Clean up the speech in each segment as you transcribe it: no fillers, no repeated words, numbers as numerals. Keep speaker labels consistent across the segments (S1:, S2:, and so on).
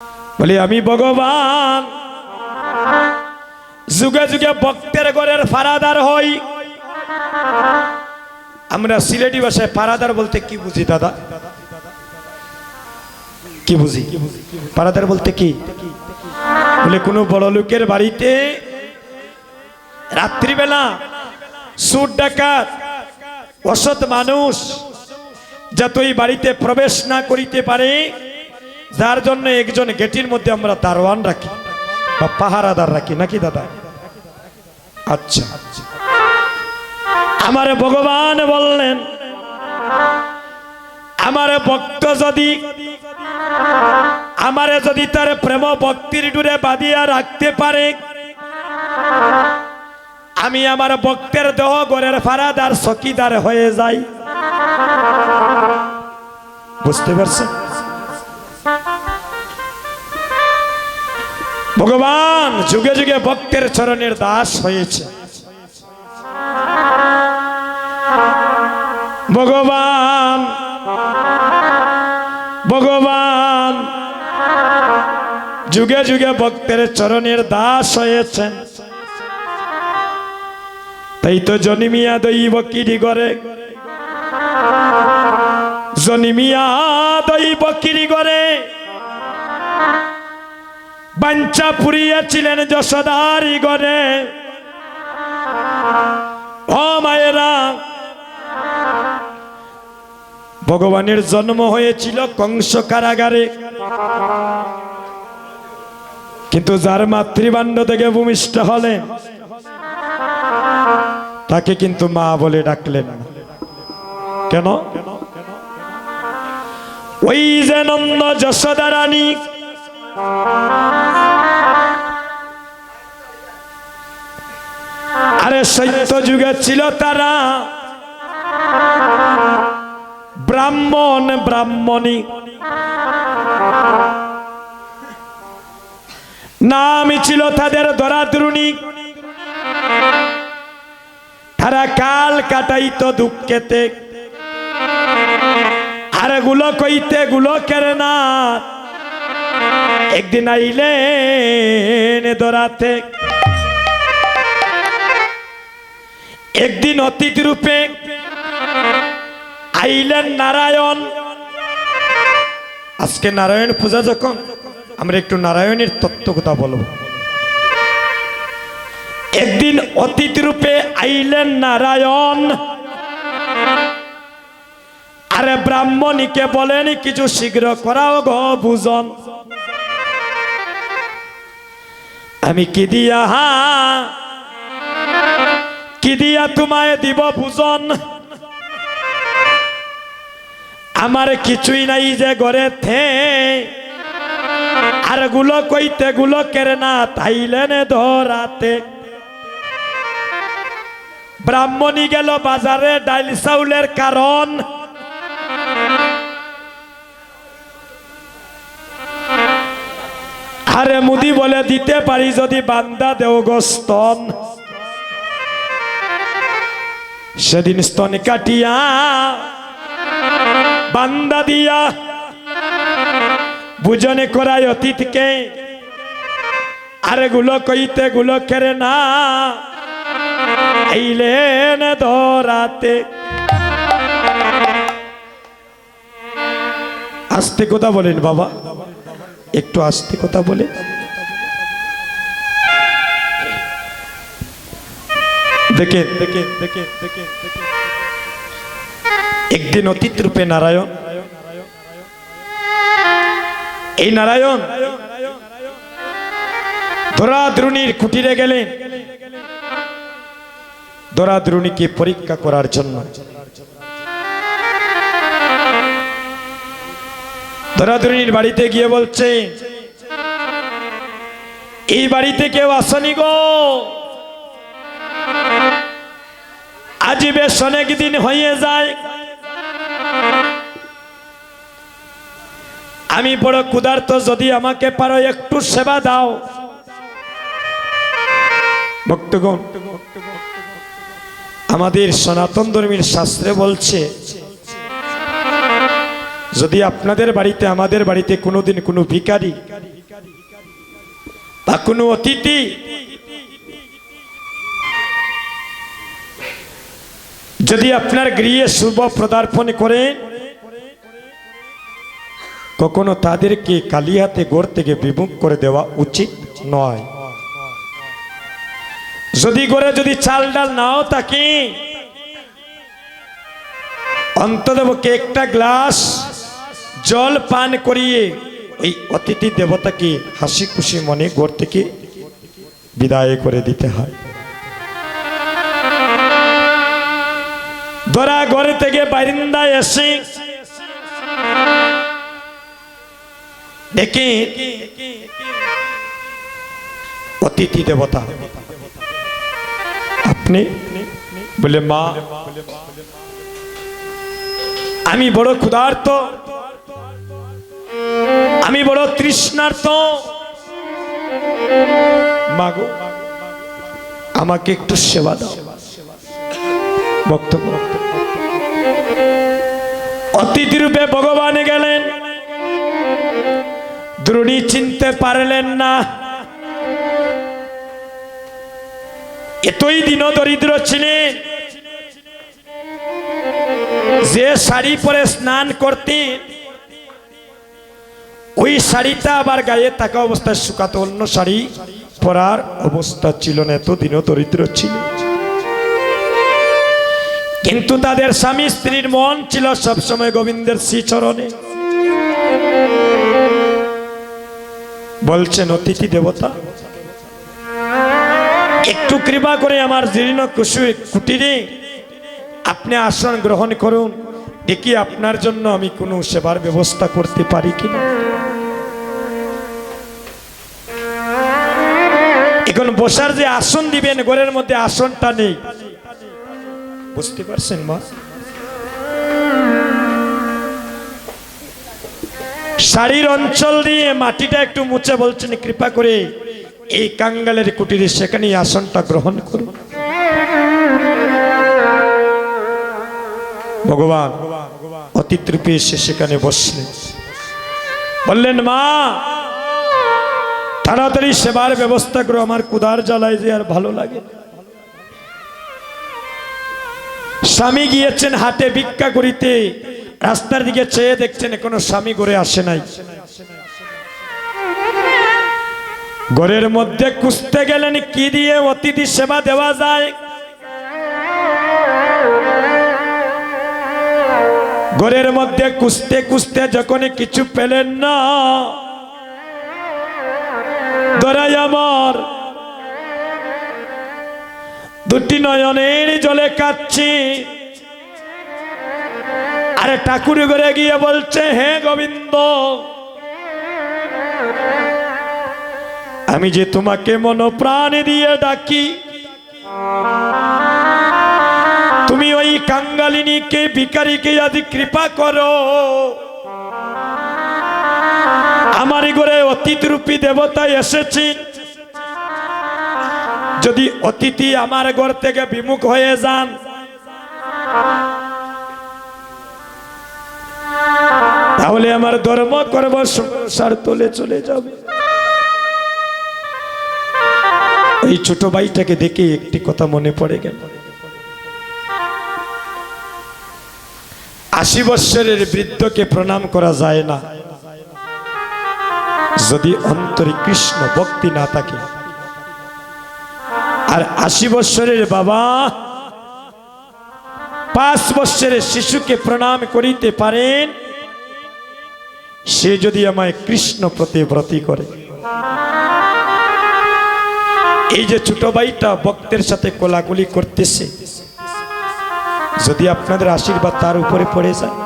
S1: বলি আমি ভগবান যুগে যুগে ভক্তের ঘরের ফারাদার হই। আমরা সিলেটি ভাষায় ফারাদার বলতে কি বুঝি দাদা? কি বুঝি? ফারাদার বলতে কি? বলে কোনো বড় লোকের বাড়িতে রাত্রিবেলা চোর ডাকাত অসৎ মানুষ যতই বাড়িতে প্রবেশ না করিতে পারে, যার জন্য একজন গেটের মধ্যে আমরা দারোয়ান রাখি বা পাহারাদার রাখি, নাকি দাদা? আচ্ছা, আমার ভগবান বললেন আমার ভক্ত যদি আমারে যদি তার প্রেম ভক্তির ডুরে বাঁধিয়া রাখতে পারে, আমি আমার ভক্তের দেহ ঘরের ফারাদার চকিদার হয়ে যাই। বুঝতে পারছেন? ভগবান যুগে যুগে ভক্তের চরণের দাস হয়েছে। ভগবান ভগবান যুগে যুগে ভক্তের চরণের দাস হয়েছেন। তাই তো জন্মিয়া দৈব কিরি করে, জন্মিয়া দৈব কিরি করে বাঞ্ছা পুরিয়াছিলেন যশোদারি গড়ে। ও মায়েরা, ভগবানের জন্ম হয়েছিল কংস কারাগারে, কিন্তু যার মাতৃভাণ্ড থেকে ভূমিষ্ঠ হলেন তাকে কিন্তু মা বলে ডাকলেন না। কেন? ওই যে নন্দ যশোদা রানী আরে সত্য যুগে ছিল তারা ব্রাহ্মণ ব্রাহ্মণী, নামই ছিল তাদের দরাদ্রুণী। তারা কাল কাটাইতো দুঃখেতে, আর গুলো কইতে গুলো কেরে না। একদিন আইলেন দরাতে, একদিন অতিথি রূপে আইলেন নারায়ণ। আজকে নারায়ণ পূজা যখন, আমরা একটু নারায়ণের তত্ত্ব কথা বলবো। একদিন অতিথি রূপে আইলেন নারায়ণ, আরে ব্রাহ্মণীকে বলেন কিছু শীঘ্র করাও গো ভোজন। আমি কি দিয়া তোমায় দিব ভোজন? আমার কিছুই নাই যে ঘরে থে, আর গুলো কইতে গুলো কেরে না। তাইলেন ধরাতে, ব্রাহ্মণী গেল বাজারে ডাইল চাউলের কারণ। আরে মুদি বলে দিতে পারি যদি বান্দা দেও গোস্তন। সেদিন স্তন কাটিয়া বান্দা দিয়া বুঝনে করায় অতীতকে, আরে গুলো কইতে গুলো কেরে না। আইলেন ধরাতে, আস্তে কথা বলেন বাবা, একটু আস্তে কথা বলে। দেখে দেখে দেখে দেখে একদিন অতীত রূপে নারায়ণ, এই নারায়ণ দরাদ্রুণীর কুটিরে গেলেন দরাদ্রুণীকে পরীক্ষা করার জন্য। দরাদ্রুণীর বাড়িতে গিয়ে বলছে, এই বাড়িতে কেউ আসনি গো, আজ বেশ অনেক দিন হয়ে যায়। আমি বড় ক্ষুধার্ত, যদি আমাকে পারো একটু সেবা দাও। ভক্তগণ, আমাদের সনাতন ধর্মের শাস্ত্রে বলছে, যদি আপনাদের বাড়িতে আমাদের বাড়িতে কোনোদিন কোনো ভিখারি বা কোনো অতিথি যদি আপনার গৃহে শুভ পদার্পণ করে, কখনো তাদেরকে খালি হাতে ঘর থেকে বিমুখ করে দেওয়া উচিত নয়। যদি ঘরে যদি চাল ডাল নাও থাকে, অন্ততপক্ষে একটা গ্লাস জল পান করিয়ে এই অতিথি দেবতাকে হাসি খুশি মনে ঘর থেকে বিদায় করে দিতে হয়। ধরা ঘরে থেকে বারিন্দায় এসে দেখে অতিথি দেবতা, আপনি বলে মা আমি বড় ক্ষুধার্ত, আমি বড় তৃষ্ণার্ত, মাগো আমাকে একটু সেবা দাও। বক্তব্য অতিথি রূপে ভগবান গেলেন, দ্রুণী চিনতে পারলেন না, এতই দিন দরিদ্র ছিলেন, যে শাড়ি পরে স্নান করতেন ওই শাড়িটা আবার গায়ে থাকা অবস্থায় শুকাতো, অন্য শাড়ি পরার অবস্থা ছিল না, এতদিন দরিদ্র ছিল। কিন্তু তাদের স্বামী স্ত্রীর মন ছিল সবসময় গোবিন্দের শ্রীচরণে। বলছেন অতিথি দেবতা একটু কৃপা করে আমার জীর্ণ কুটিরে আপনি আসন গ্রহণ করুন, দেখি আপনার জন্য আমি কোনো সেবার ব্যবস্থা করতে পারি কিনা। এখন বসার যে আসন দিবেন ঘরের মধ্যে আসনটা নেই, বুঝতে পারছেন মা? শাড়ির অঞ্চল দিয়ে মাটিটা একটু মুছে বলছেন কৃপা করে এই কাঙ্গালের কুটিরে সেখানে আসনটা গ্রহণ করুন। ভগবান অতিথি রূপে এসে সেখানে বসলেন, বললেন মা তাড়াতাড়ি সেবার ব্যবস্থা করো, আমার কুদার জ্বালায় যে আর ভালো লাগে। স্বামী গিয়েছেন হাটে ভিক্ষা করিতে, রাস্তার দিকে চেয়ে দেখছেন এখনো স্বামী ঘরে আসে নাই। ঘরের মধ্যে খুঁজতে গেলেন কি দিয়ে অতিথি সেবা দেওয়া যায়। ঘরের মধ্যে খুঁজতে খুঁজতে যখন কিছু পেলেন না, ধরাই আমার দুটি নয়নের জলে কাঁদছি, আরে ঠাকুর ঘরে গিয়ে বলছে হে গোবিন্দ, আমি যে তোমাকে মন প্রাণ দিয়ে ডাকি, তুমি ওই কাঙ্গালিনীকে ভিখারিকে যদি কৃপা করো, আমার ঘরে অতিথি রূপী দেবতা এসেছি, যদি অতিথি আমার ঘর থেকে বিমুখ হয়ে যান, তাহলে আমার ধর্ম করব সংসার তলে চলে যাবে। এই ছোট ভাইটাকে দেখে একটি কথা মনে পড়ে গেল। 80 বৎসরের বৃদ্ধকে প্রণাম করা যায় না যদি অন্তরে কৃষ্ণ ভক্তি না থাকে। আর 80 বৎসরের বাবা 5 বৎসরের শিশুকে প্রণাম করিতে পারেন, সে যদি আমায় কৃষ্ণ প্রতি ব্রতী করে। এই যে ছোট ভাইটা ভক্তের সাথে কোলাকুলি করতেছে, যদি আপনাদের আশীর্বাদ তার উপরে পড়ে যায়,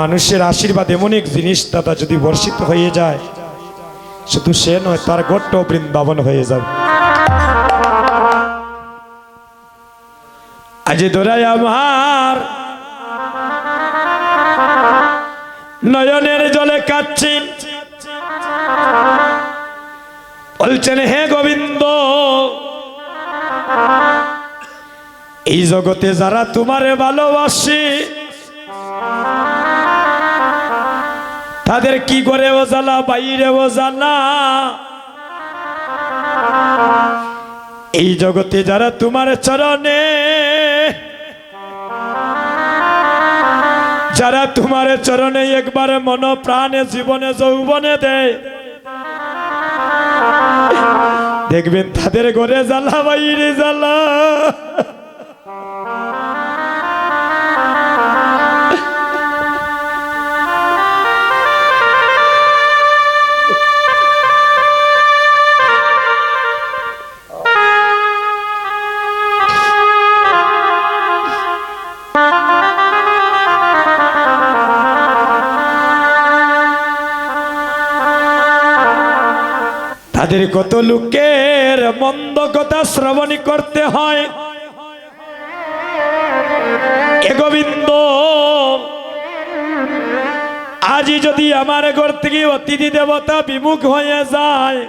S1: মানুষের আশীর্বাদ এমন এক জিনিস দাদা, যদি বর্ষিত হয়ে যায়, শুধু সে নয় তার গোট্ট বৃন্দাবন হয়ে যাবে। আজ ধরাই আমার নয়নের জলে কাঁদছেন, বলছেন হে গোবিন্দ, এই জগতে যারা তোমারে ভালোবাসে তাদের কি করে ও জ্বালা বাইরে ও জ্বালা। এই জগতে যারা তোমার চরণে, যারা তোমার চরণে একবার মন প্রাণে জীবনে যৌবনে দেয়, দেখবেন তাদের ঘরে জ্বালা বাইরে জ্বালা। তাদের কত লোকের মন্দ কথা শ্রবণ করতে হয়। এ গোবিন্দ, আজই যদি আমার ঘর থেকে অতিথি দেবতা বিমুখ হয়ে যায়,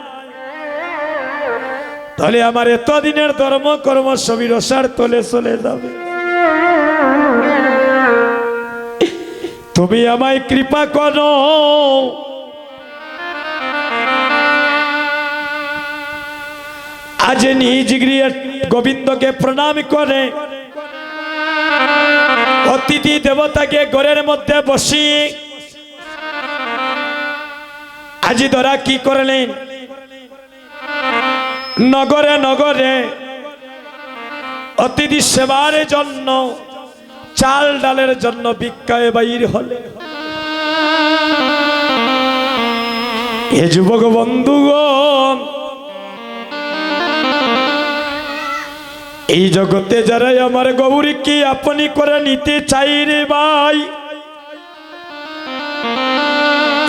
S1: তাহলে আমার এতদিনের ধর্ম কর্ম সবই রসার তলে চলে যাবে। তুমি আমায় কৃপা করো। আজ নিজ গৃহে গোবিন্দকে প্রণাম করে অতিথি দেবতাকে ঘরের মধ্যে বসিয়ে আজি ধরা কি করলেন, নগরে নগরে অতিথি সেবার জন্য চাল ডালের জন্য ভিক্ষায় বাইর হলে। এ যুবক বন্ধুগণ, এই জগতে যারা আমার গৌরীকে আপনি করে নিতে চাই রে ভাই,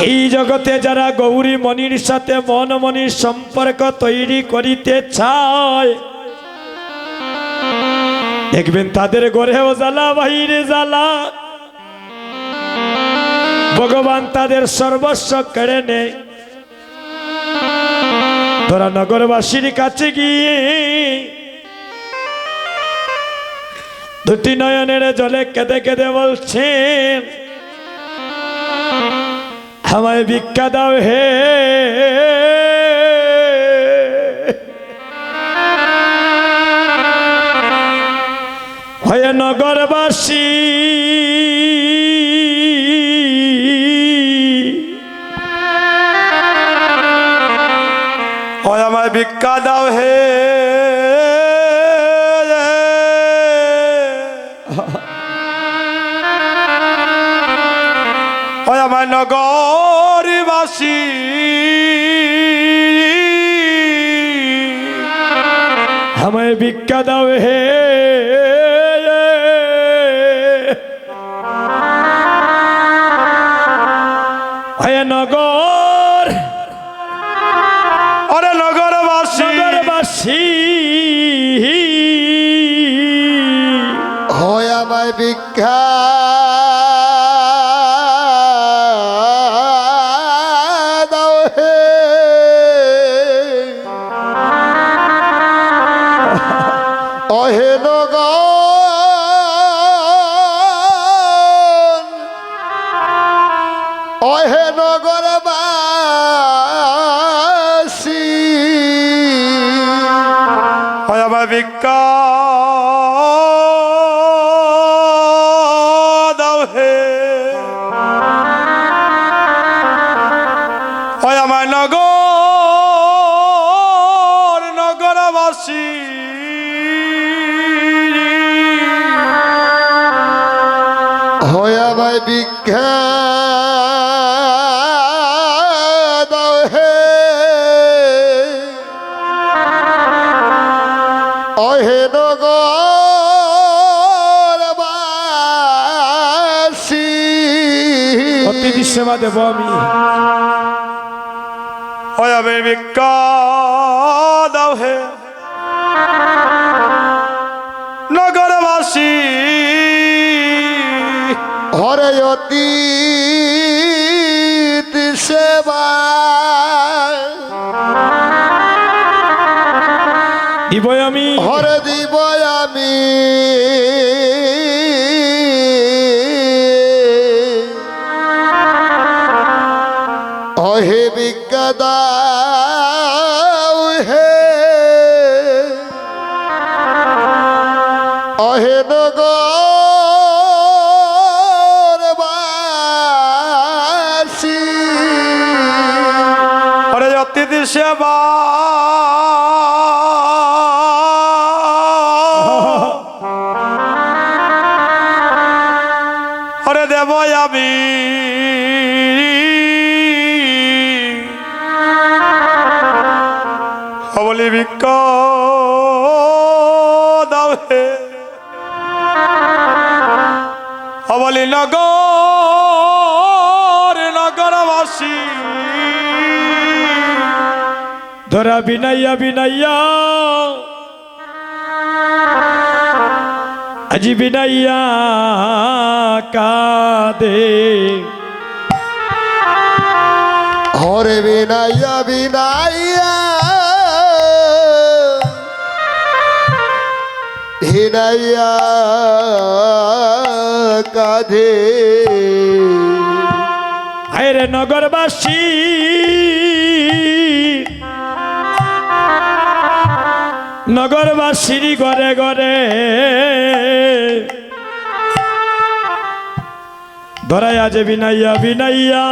S1: এই জগতে যারা গৌরী মনির সাথে মন মনির সম্পর্ক তৈরি করিতে চায়, দেখবেন তাদের ঘরেও জ্বালা বাহিরে জ্বালা। ভগবান তাদের সর্বস্ব কেড়ে নেয়। তোরা নগরবাসীর কাছে গিয়ে দুটি নয়নের জলে কেঁদে কেঁদে বলছেন, আমায় ভিক্ষা দাও হে। হয়ে নগরবাসী
S2: হয় আমায় ভিক্ষা দাও হে। হয় আমার নগরবাসী
S1: আমায় ভিক্ষা দাও হে। হয় নগর,
S2: আরে নগরবাসী
S1: নগরবাসী
S3: হয় আমায় ভিক্ষা দাও হে। অহে নগর, অহে নগরবাসী
S2: হয় আমার ভিক্ষা দাও হে। হয় আমার নগরবাসী
S3: হয় আমায় ভিক্ষা দাও হে। অহে নগরবাসী
S1: অতিথি সেবা দেব আমি।
S2: হয় আমি ভিক্ষা দাও হে। নগরবাসী
S3: হরে অতিথি সেবা
S1: দিব আমি।
S3: হরে দিব আমি। ভিক্ষা দাও হে অহেনগরবাসী
S2: ওরে অতিথি সেবা ওরে দেব আমি বলি ভিক্ষা দাও হে বলি নগরবাসী
S1: ধরা বিনাইয়া বিনাইয়া আজি বিনাইয়া কাদে
S3: হরে বিনাইয়া বিনাইয়া বিনাইয়া কাঁধে
S1: আরে নগরবাসী নগরবাসীর ঘরে ঘরে ধরাই আজ বিনাইয়া বিনাইয়া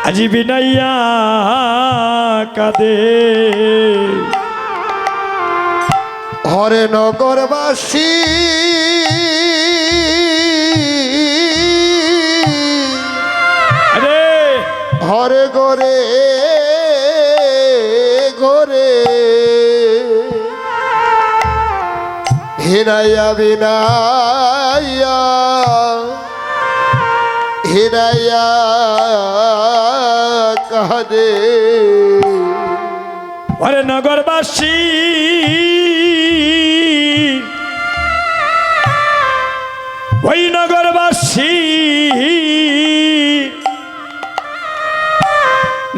S1: আজি বিনাইয়া কাঁদে
S3: হরে নগরবাসী
S1: আরে
S3: হরে গরে গরে হিনাইয়া বিনাইয়া হিনাইয়া কাঁদে
S1: আরে নগরবাসী ওই নগরবাসী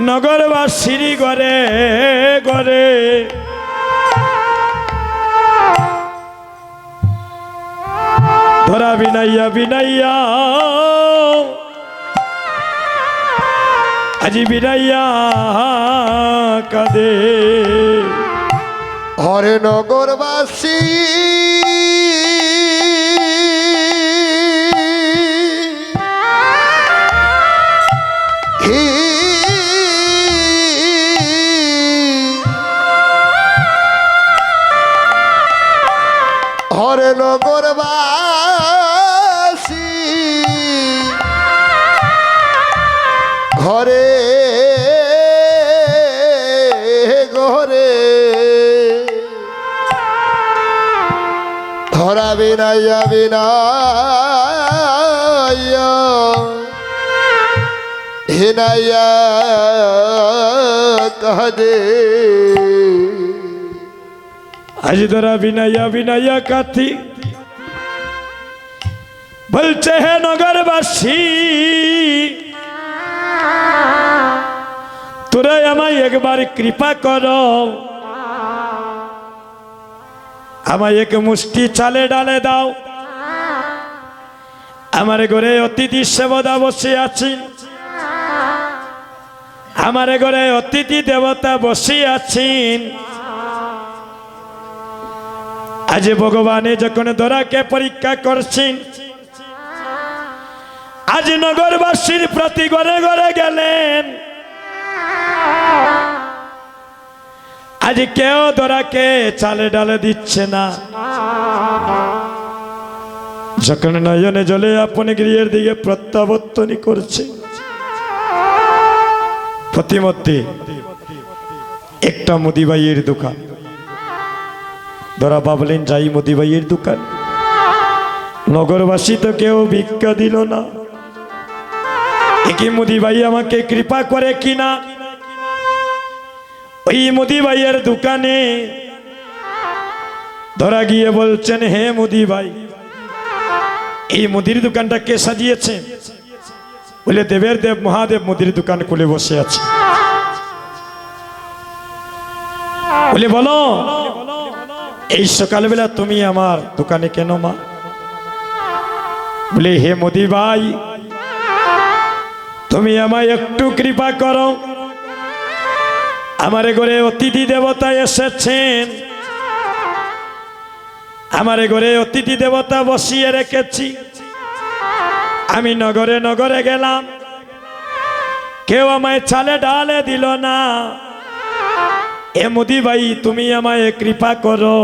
S1: নগরবাসীর ঘরে ঘরে ধরা বিনাইয়া বিনাইয়া আজি বিনাইয়া কাঁদে
S3: হরে নগরবাসী হরে নগরবাসী ঘরে ঘরে ধরা বিনাইয়া বিনাইয়া হিনাইয়া কাঁদে
S1: আজ ধরা বিনাইয়া বিনাইয়া কাথি বলছে হে নগরবাসী তোরা আমায় একবার কৃপা কর আমায় এক মুষ্টি চালে ডালে দাও আমার ঘরে অতিথি সেবদা বসে আছি আমার ঘরে অতিথি দেবতা বসে আছেন আজ ভগবানে যখন ধরাকে পরীক্ষা করছেন আজ নগরবাসীর প্রতি ঘরে ঘরে গেলেন আজ কেউ ধরাকে চালে ডালে দিচ্ছে না যখন নয়নে জলে আপনি গৃহের দিকে প্রত্যাবর্তন করছে প্রতিমধ্যে একটা মুদিবাইয়ের দোকান ধরা ভাবলেন যাই মুদিবাইয়ের দোকান নগরবাসী তো কেউ ভিক্ষা দিল না একই মুদিবাই আমাকে কৃপা করে কিনা ওই মুদিবাইয়ের দোকানে ধরা গিয়ে বলছেন হে মুদিবাই এই মুদির দোকানটা কে সাজিয়েছে বলে দেবের দেব মহাদেব মুদির দোকান খুলে বসে আছে বলে বলো এই সকালবেলা তুমি আমার দোকানে কেন মা বলে হে মুদি ভাই তুমি আমায় একটু কৃপা করো। আমার ঘরে অতিথি দেবতা এসেছেন, আমার ঘরে অতিথি দেবতা বসিয়ে রেখেছি। আমি নগরে নগরে গেলাম, কেউ আমায় চালে ডালে দিল না। এ মোদি ভাই, তুমি আমায় কৃপা করো।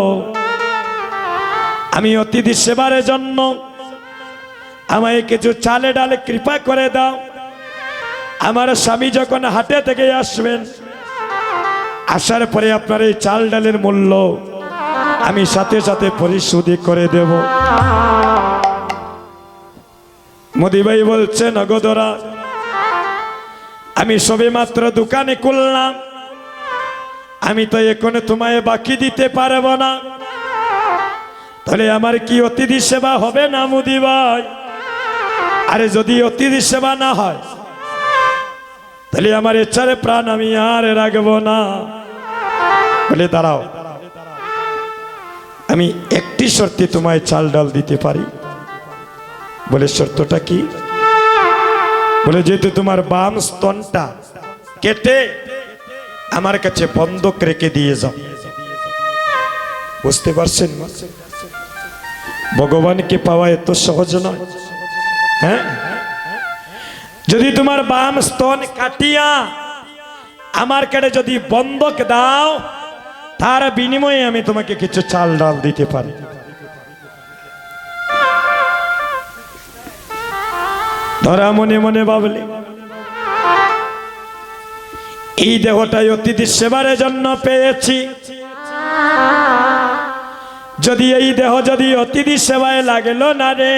S1: আমি অতিথি সেবার জন্য আমায় কিছু চালে ডালে কৃপা করে দাও। আমার স্বামী যখন হাটে থেকে আসবেন, আসার পরে আপনার এই চাল ডালের মূল্য আমি সাথে সাথে পরিশোধ করে দেব। মোদি ভাই বলছে, নগদরা, আমি সবে মাত্র দোকানে খুললাম, আমি তো এখন তোমায় বাকি দিতে পারবো না। তাহলে আমার কি অতিথি সেবা হবে না মোদি ভাই? আরে যদি অতিথি সেবা না হয়, তাহলে আমার ইচ্ছারে প্রাণ আমি আর রাখবো না। বলে, দাঁড়াও, আমি একটি শর্তে তোমায় চাল ডাল দিতে পারি। বলে, শর্তটা কি? বলে, যেহেতু তোমার বাম স্তনটা কেটে আমার কাছে বন্ধক রেখে দিয়ে যাও। বুঝতে পারছেন? ভগবানকে পাওয়া এত সহজ নয়। হ্যাঁ, যদি তোমার বাম স্তন কাটিয়া আমার কাছে যদি বন্ধক দাও, তার বিনিময়ে আমি তোমাকে কিছু চাল ডাল দিতে পারি। ধরা মনে মনে ভাবলে, এই দেহটাই অতিথি সেবার জন্য পেয়েছি। যদি এই দেহ যদি অতিথি সেবায় লাগল না রে,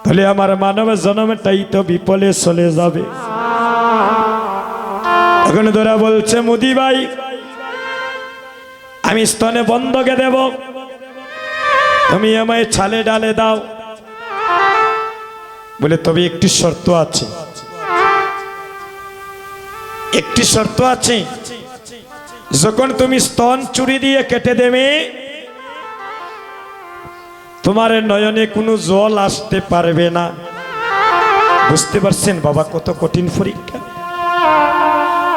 S1: তাহলে আমার মানব জন্মটাই তো বিপলে চলে যাবে। এখন ধরা বলছে, মোদি ভাই, আমি স্তনে বন্ধকে দেব, তুমি আমায় ছালে ডালে দাও। বলে, তবে একটি শর্ত আছে। একটি শর্ত আছে, যখন তুমি স্তন চুরি দিয়ে কেটে দেবে, তোমার নয়নে কোনো জল আসতে পারবে না। বুঝতে পারছেন বাবা, কত কঠিন পরীক্ষা।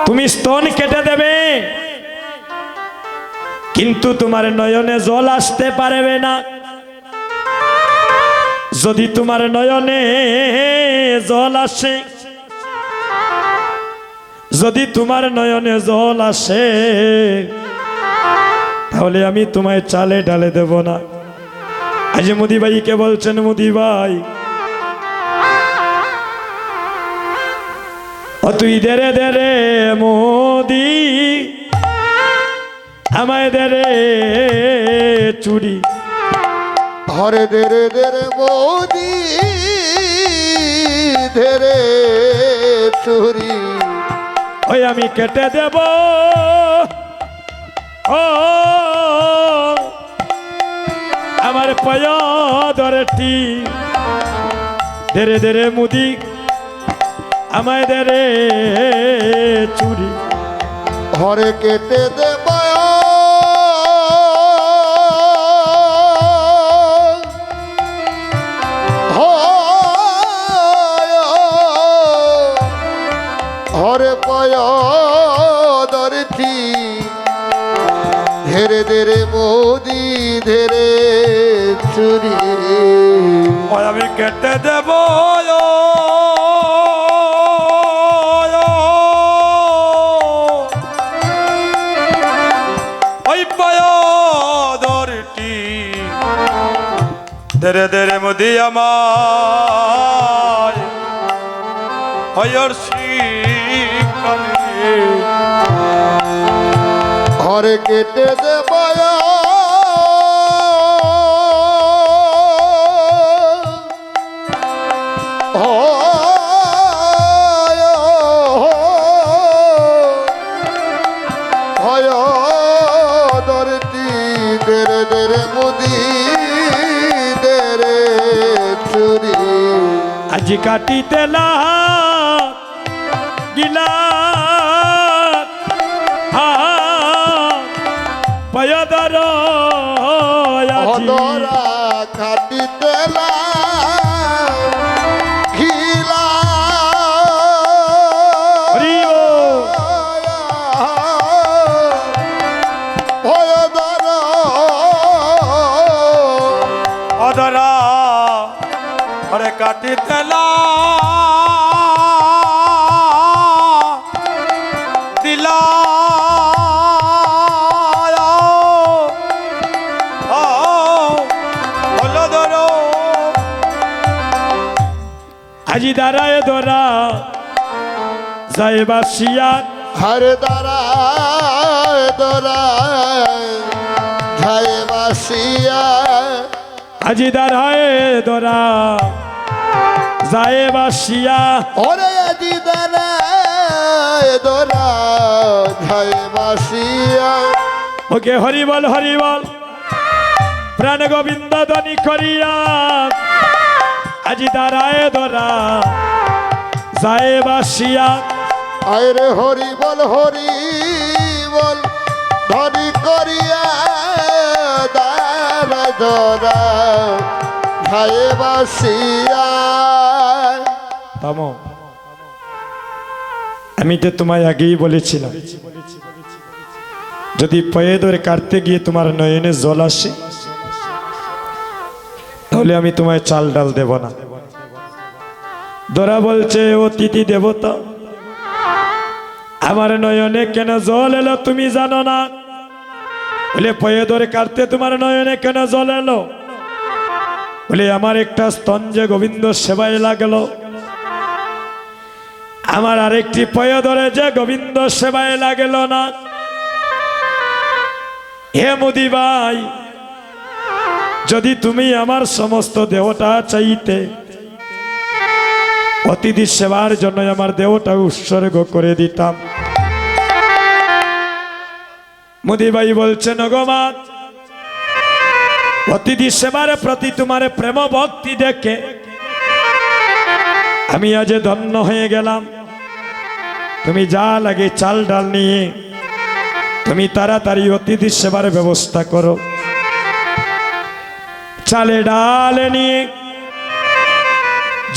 S1: তুমি স্তন কেটে দেবে, কিন্তু তোমার নয়নে জল আসতে পারবে না। যদি তোমার নয়নে জল আসে, যদি তোমার নয়নে জল আসে, তাহলে আমি তোমায় চালে ডালে দেব না। আজ মোদি ভাইকে বলছেন, মোদি ভাই, ও তুই দেরে দেরে মোদি, আমায় দেরে চুরি।
S3: হরে দেরে দেরে মোদি, ধেরে চুরি।
S1: ওই আমি কেটে দেব, ও আমার পায় ধরেটি। দেরে দেরে মুদি, আমায় দেরে চুরি।
S3: হরে কেটে দেব, হরে পায় ধরেছি। ধীরে ধীরে মোদি, ধীরে চুরি।
S2: আমি কেটে দেব, ওই পায়দরটি। ধীরে ধীরে মোদি আমার হয়র শিকালে।
S3: হরে কেটে দেব, ধরতি। দেরে দেরে মুদি, দেরে চুরি।
S1: আজ কাটিতে গিলা পয়দর
S3: অদরা কাটিতে ঘিল
S1: আজি দাঁড়ায় দোরা যায় বাসিয়া
S3: হরে দাঁড়ায় দোরায় ঝায়ে বাসিয়া
S1: আজি দাঁড়ায় দোরা যায় বাসিয়া
S3: ওরে আজি দাঁড়ায় দোরায় ঝায়ে বাসিয়া
S1: ওকে হরিবল হরিবল প্রাণ গোবিন্দ ধ্বনি করিয়া আজি দাঁড়ায় দোরা যায় বাসিয়া
S3: আরে হরি বল ধরি করিয়া দাঁড়া দোরা ঝায়ে বাসিয়া
S1: থামো আমি তো তোমায় আগেই বলেছিলাম যদি পায়ে ধরে কাটতে গিয়ে তোমার নয়নে জল আসে তাহলে আমি তোমায় চাল ডাল দেব না। দোরা বলছে অতিথি দেবতা আমার নয়নে কেন জল এলো তুমি জানো না? বলে পায়ে ধরে কাটতে তোমার নয়নে কেন জল এলো? বলে আমার একটা স্তন যে গোবিন্দ সেবায় লাগলো, আমার আরেকটি পায়ে ধরে যে গোবিন্দ সেবায় লাগলো না। হে মোদি ভাই, যদি তুমি আমার সমস্ত দেহটা চাইতে অতিথি সেবার জন্য আমার দেহটা উৎসর্গ করে দিতাম। মোদি ভাই বলছেন নগমাত অতিথি সেবার প্রতি তোমার প্রেম ভক্তি দেখে আমি আজ ধন্য হয়ে গেলাম। তুমি যা লাগে চাল ডাল নিয়ে তুমি তাড়াতাড়ি অতিথি সেবার ব্যবস্থা করো। চালে ডালে নিয়ে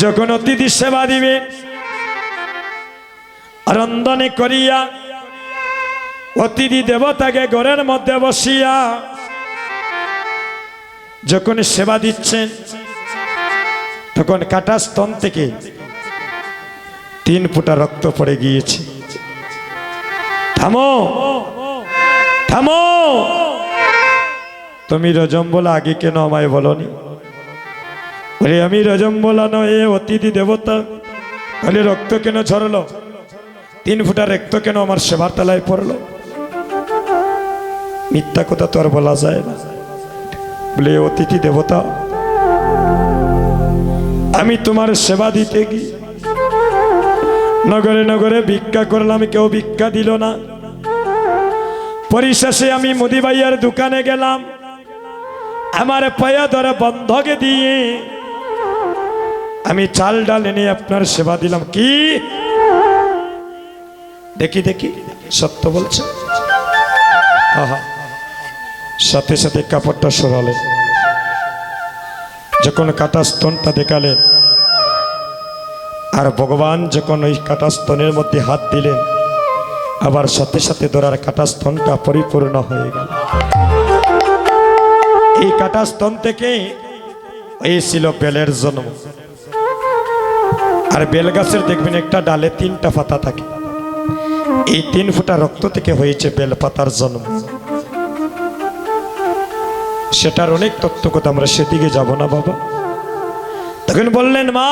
S1: যখন অতিথি সেবা দিবে রন্ধনে করিয়া অতিথি দেবতাকে ঘরের মধ্যে বসিয়া যখন সেবা দিচ্ছেন তখন কাটা স্তন থেকে 3 ফোঁটা রক্ত পড়ে গিয়েছে। থামো থামো, তুমি রজম্বলা আগে কেন আমায় বলনি? বলে আমি রজম্বলা নয়, অতিথি দেবতা। বলে রক্ত কেন ঝরলো? 3 ফোঁটা রক্ত কেন আমার সেবার তলায় পড়লো? মিথ্যা কথা তো আর বলা যায় না। বলে অতিথি দেবতা, আমি তোমার সেবা দিতে গিয়ে নগরে নগরে ভিক্ষা করলাম, কেউ ভিক্ষা দিল না। পরিশেষে আমি মুদি ভাইয়ার দোকানে গেলাম, আমার পায়া ধরে বন্ধকে দিয়ে আমি চাল ডাল এনে আপনার সেবা দিলাম। কি দেখি দেখি সত্য বলছে? আহা, সাথে সাথে কাপড়টা সরালেন, যখন কাটা স্তনটা দেখালেন আর ভগবান যখন ওই কাটা স্তনের মধ্যে হাত দিলেন আবার সাথে সাথে ধরার কাটা স্তনটা পরিপূর্ণ হয়ে গেল। এই কাটা স্তন থেকে হয়েছিল বেলের জন্ম। আর বেল গাছের দেখবেন একটা ডালে 3টা পাতা থাকে, এই 3 ফোঁটা রক্ত থেকে হয়েছে বেল পাতার জন্ম। সেটার অনেক তত্ত্ব কথা, আমরা সেদিকে যাব না বাবা। তখন বললেন, মা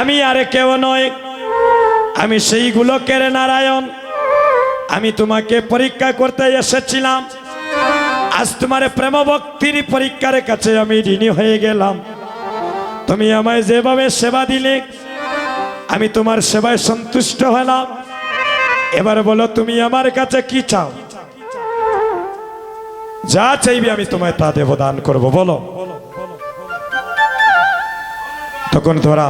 S1: আমি আরে কেউ নয়, আমি সেই গোলকের নারায়ণ। আমি তোমাকে পরীক্ষা করতে এসেছিলাম, আজ তোমার প্রেম ভক্তির পরীক্ষার কাছে আমি ঋণী হয়ে গেলাম। তুমি আমায় যেভাবে সেবা দিলে আমি তোমার সেবায় সন্তুষ্ট হলাম। এবার বলো তুমি আমার কাছে কি চাও? যা চাইবে আমি তোমায় তা দেব, দান করবো, বলো। তখন ধরা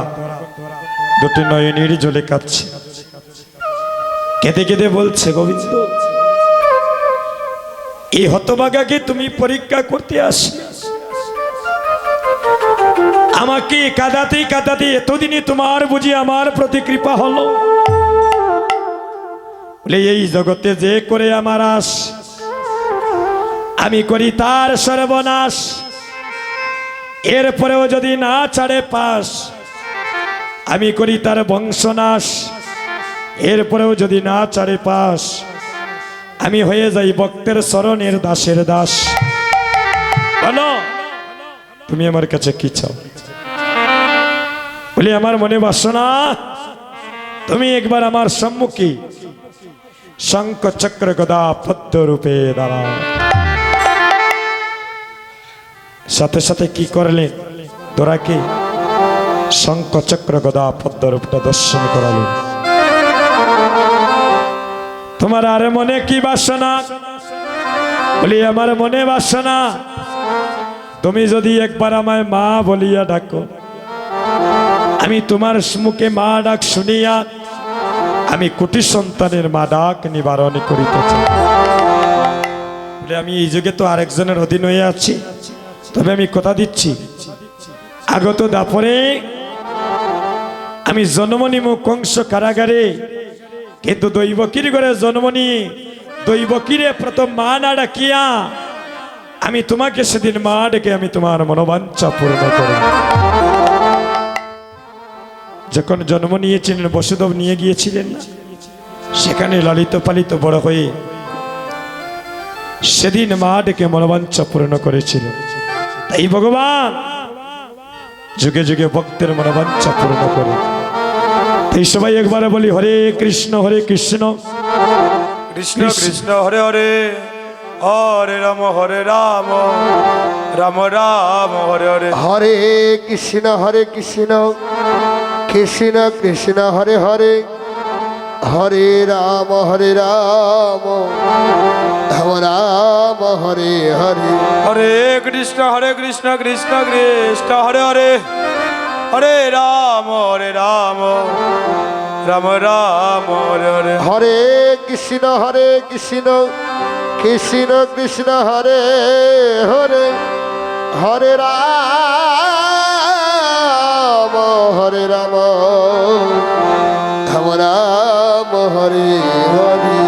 S1: 2টি নয়নীর জলে কাঁদছে, কেঁদে কেঁদে বলছে, গোবিন্দ এই হতভাগাকে তুমি পরীক্ষা করতে আসি, আমাকে কাঁদাতে কাঁদাতে এতদিনই তোমার বুঝি আমার প্রতি কৃপা হলো? বলে এই জগতে যে করে আমার আস, আমি করি তার সর্বনাশ। এরপরেও যদি না ছাড়ে পাশ, আমি করি তার বংশনাশ। এরপরেও যদি না ছাড়ে পাশ, আমি হয়ে যাই ভক্তের শরণের দাসের দাস। বলো তুমি আমার কাছে কি চাও? বলি আমার মনে বাসনা, তুমি একবার আমার সম্মুখে শঙ্খ চক্র গদা পদ্ম রূপে দাঁড়াও। সাথে সাথে কি করলেন, তোরাকে শঙ্খ চক্র গদা পদ্ম রূপটা দর্শন করালেন। তোমার আর মনে কি বাসনা? বলি আমার মনে বাসনা, তুমি যদি একবার আমায় মা বলিয়া ডাকো, আমি তোমার মুখে মা ডাক শুনিয়া আমি কোটি সন্তানের মা ডাক নিবারণ করিতে চাই। বলে আমি এই যুগে তো আরেকজনের অধীন হয়ে আছি, তবে আমি কথা দিচ্ছি আগত দাপরে আমি জন্ম নিব কংস কারাগারে, কিন্তু দৈবকীর ঘরে জন্ম নিয়ে দৈবকীরে প্রথম মা না ডাকিয়া আমি তোমাকে সেদিন মা ডেকে আমি তোমার মনোবাঞ্ছা পূর্ণ করব। যখন জন্ম নিয়েছিলেন বসুদেব নিয়ে গিয়েছিলেন না, সেখানে লালিত পালিত বড় হয়ে সেদিন মা ডেকে মনোবাঞ্ছা পূর্ণ করেছিল। তাই ভগবান যুগে যুগে ভক্তের মনোবাঞ্ছা পূর্ণ করে। তাই সবাই একবারে বলি হরে কৃষ্ণ কৃষ্ণ
S2: কৃষ্ণ কৃষ্ণ হরে হরে, হরে রাম রাম রাম হরে হরে।
S3: হরে কৃষ্ণ কৃষ্ণ কৃষ্ণ হরে হরে, হরে রাম রাম রাম হরে হরে।
S2: হরে কৃষ্ণ কৃষ্ণ কৃষ্ণ হরে হরে, হরে রাম রাম রাম হরে হরে।
S3: হরে কৃষ্ণ কৃষ্ণ কৃষ্ণ হরে হরে, হরে রাম রাম রাম হরে হরে।